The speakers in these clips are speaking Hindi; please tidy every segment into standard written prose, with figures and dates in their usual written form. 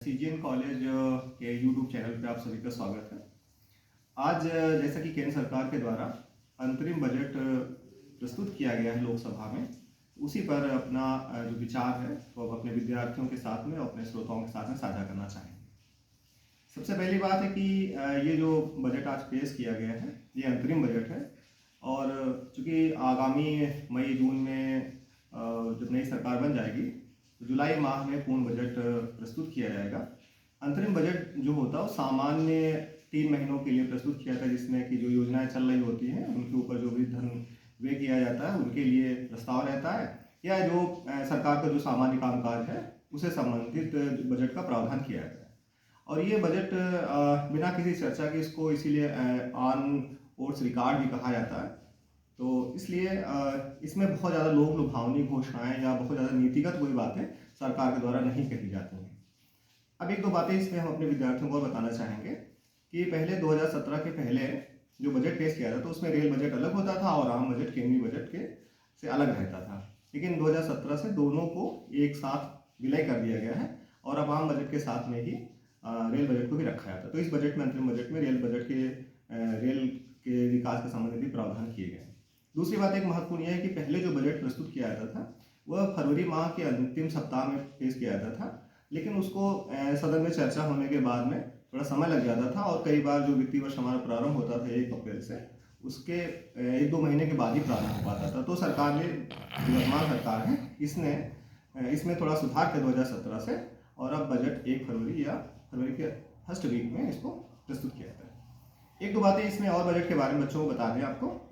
सीजीएन कॉलेज के यूट्यूब चैनल पे आप सभी का स्वागत है। आज जैसा कि केंद्र सरकार के द्वारा अंतरिम बजट प्रस्तुत किया गया है लोकसभा में, उसी पर अपना जो विचार है वो अब अपने विद्यार्थियों के साथ में और अपने श्रोताओं के साथ में साझा करना चाहेंगे। सबसे पहली बात है कि ये जो बजट आज पेश किया गया है ये अंतरिम बजट है और चूँकि आगामी मई जून में जब नई सरकार बन जाएगी तो जुलाई माह में पूर्ण बजट प्रस्तुत किया जाएगा। अंतरिम बजट जो होता है वो सामान्य 3 महीनों के लिए प्रस्तुत किया जाता है, जिसमें कि जो योजनाएं चल रही होती हैं उनके ऊपर जो भी धन व्यय किया जाता है उनके लिए प्रस्ताव रहता है, या जो सरकार का जो सामान्य कामकाज है उसे संबंधित बजट का प्रावधान किया जाता है। और ये बजट बिना किसी चर्चा के इसको इसीलिए ऑन कोर्स रिकॉर्ड भी कहा जाता है। तो इसलिए इसमें बहुत ज़्यादा लोक लुभावनी घोषणाएं या बहुत ज़्यादा नीतिगत कोई बातें सरकार के द्वारा नहीं कही जाती हैं। अब एक दो बातें इसमें हम अपने विद्यार्थियों को बताना चाहेंगे कि पहले 2017 के पहले जो बजट पेश किया था तो उसमें रेल बजट अलग होता था और आम बजट केंद्रीय बजट के से अलग रहता था, लेकिन 2017 से दोनों को एक साथ विलय कर दिया गया है और अब आम बजट के साथ में ही रेल बजट को भी रखा जाता है। तो इस बजट में, अंतरिम बजट में रेल के विकास के संबंधित भी प्रावधान किए गए। दूसरी बात एक महत्वपूर्ण यह है कि पहले जो बजट प्रस्तुत किया जाता था वह फरवरी माह के अंतिम सप्ताह में पेश किया जाता था, लेकिन उसको सदन में चर्चा होने के बाद में थोड़ा समय लग जाता था और कई बार जो वित्तीय वर्ष हमारा प्रारंभ होता था 1 अप्रैल से, उसके 1-2 महीने के बाद ही प्रारंभ हो पाता था। तो सरकार ने, जो वर्तमान सरकार है, इसमें थोड़ा सुधार किया 2017 से और अब बजट 1 फरवरी या फरवरी के फर्स्ट वीक में इसको प्रस्तुत किया जाता है। एक दो बातें इसमें और बजट के बारे में बच्चों को बता दें आपको।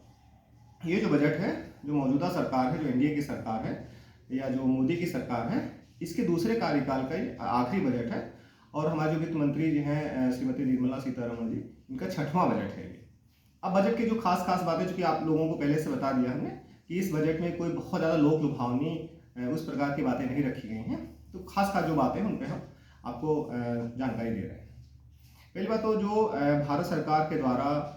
ये जो बजट है, जो मौजूदा सरकार है, जो एनडीए की सरकार है या जो मोदी की सरकार है, इसके दूसरे कार्यकाल का ये आखिरी बजट है और हमारे जो वित्त मंत्री जी हैं श्रीमती निर्मला सीतारमण जी, इनका 6वां बजट है ये। अब बजट के जो खास बातें, जो कि आप लोगों को पहले से बता दिया हमने कि इस बजट में कोई बहुत ज़्यादा लोक लुभावनी उस प्रकार की बातें नहीं रखी गई हैं। तो खास जो बातें हैं उन पर हम आपको जानकारी दे रहे हैं। पहली बात तो जो भारत सरकार के द्वारा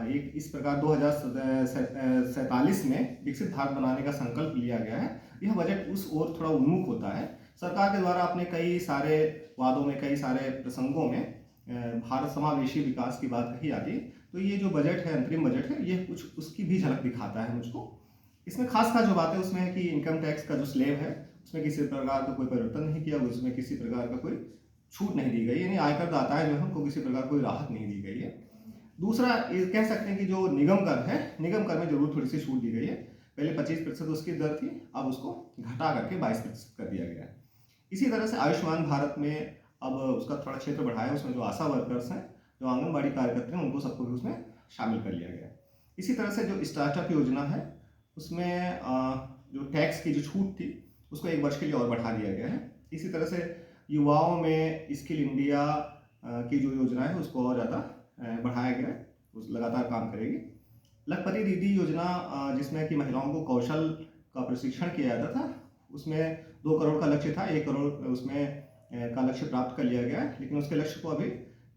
एक इस प्रकार 2047 में विकसित भारत बनाने का संकल्प लिया गया है, यह बजट उस ओर थोड़ा उन्मुख होता है। सरकार के द्वारा अपने कई सारे वादों में, कई सारे प्रसंगों में भारत समावेशी विकास की बात कही जाती है। तो ये जो बजट है, अंतरिम बजट है, ये कुछ उसकी भी झलक दिखाता है मुझको। इसमें खास जो बात है उसमें है कि इनकम टैक्स का जो स्लैब है उसमें किसी प्रकार का कोई परिवर्तन नहीं किया, उसमें किसी प्रकार का कोई छूट नहीं दी गई, यानी आयकर दाताएं जो है उनको किसी प्रकार कोई राहत नहीं दी गई है। दूसरा ये कह सकते हैं कि जो निगम कर है, निगम कर में जरूर थोड़ी सी छूट दी गई है। पहले 25% उसकी दर थी, अब उसको घटा करके 22% कर दिया गया है। इसी तरह से आयुष्मान भारत में अब उसका थोड़ा क्षेत्र बढ़ाया, उसमें जो आशा वर्कर्स हैं, जो आंगनबाड़ी कार्यकर्ता हैं, उनको सबको भी उसमें शामिल कर लिया गया। इसी तरह से जो स्टार्टअप योजना है उसमें जो टैक्स की जो छूट थी उसको 1 वर्ष के लिए और बढ़ा दिया गया है। इसी तरह से युवाओं में स्किल इंडिया की जो योजना है उसको और ज़्यादा बढ़ाया गया है, उस लगातार काम करेगी। लखपति दीदी योजना, जिसमें कि महिलाओं को कौशल का प्रशिक्षण किया जाता था, उसमें 2 करोड़ का लक्ष्य था, 1 करोड़ उसमें का लक्ष्य प्राप्त कर लिया गया है, लेकिन उसके लक्ष्य को अभी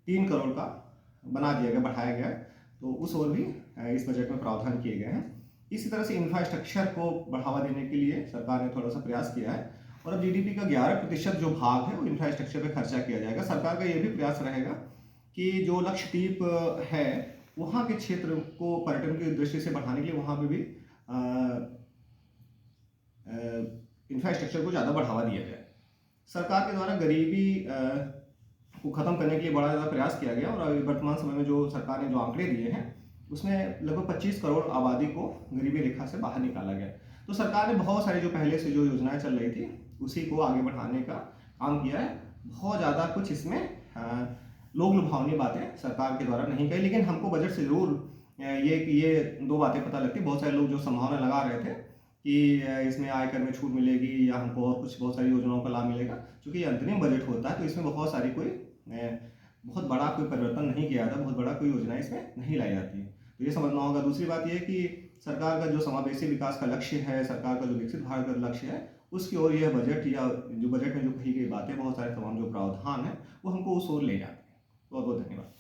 3 करोड़ का बना दिया गया, बढ़ाया गया है। तो उस ओर भी इस बजट में प्रावधान किए गए हैं। इसी तरह से इंफ्रास्ट्रक्चर को बढ़ावा देने के लिए सरकार ने थोड़ा सा प्रयास किया है और अब जीडीपी का 11% जो भाग है वो इंफ्रास्ट्रक्चर पे खर्चा किया जाएगा। सरकार का ये भी प्रयास रहेगा कि जो लक्षद्वीप है वहाँ के क्षेत्र को पर्यटन की दृष्टि से बढ़ाने के लिए वहाँ पे भी इंफ्रास्ट्रक्चर को ज़्यादा बढ़ावा दिया जाए। सरकार के द्वारा गरीबी को ख़त्म करने के लिए बड़ा ज़्यादा प्रयास किया गया और वर्तमान समय में जो सरकार ने जो आंकड़े दिए हैं उसमें लगभग 25 करोड़ आबादी को गरीबी रेखा से बाहर निकाला गया। तो सरकार ने बहुत सारी जो पहले से जो योजनाएं चल रही थी उसी को आगे बढ़ाने का काम किया है। बहुत ज़्यादा कुछ इसमें लोक लुभावनी बातें सरकार के द्वारा नहीं कही, लेकिन हमको बजट से जरूर ये 2 बातें पता लगती। बहुत सारे लोग जो संभावना लगा रहे थे कि इसमें आयकर में छूट मिलेगी या हमको और कुछ बहुत सारी योजनाओं का लाभ मिलेगा। क्योंकि ये अंतरिम बजट होता है तो इसमें बहुत सारी बहुत बड़ा कोई परिवर्तन नहीं किया जाता, बहुत बड़ा कोई योजना इसमें नहीं लाई जाती है। तो ये समझना होगा। दूसरी बात यह है कि सरकार का जो समावेशी विकास का लक्ष्य है, सरकार का जो विकसित भारत का लक्ष्य है, उसकी ओर यह बजट या जो बजट में जो कही गई बातें, बहुत सारे तमाम जो प्रावधान है वो हमको उस ओर ले जाते हैं। बहुत बहुत धन्यवाद।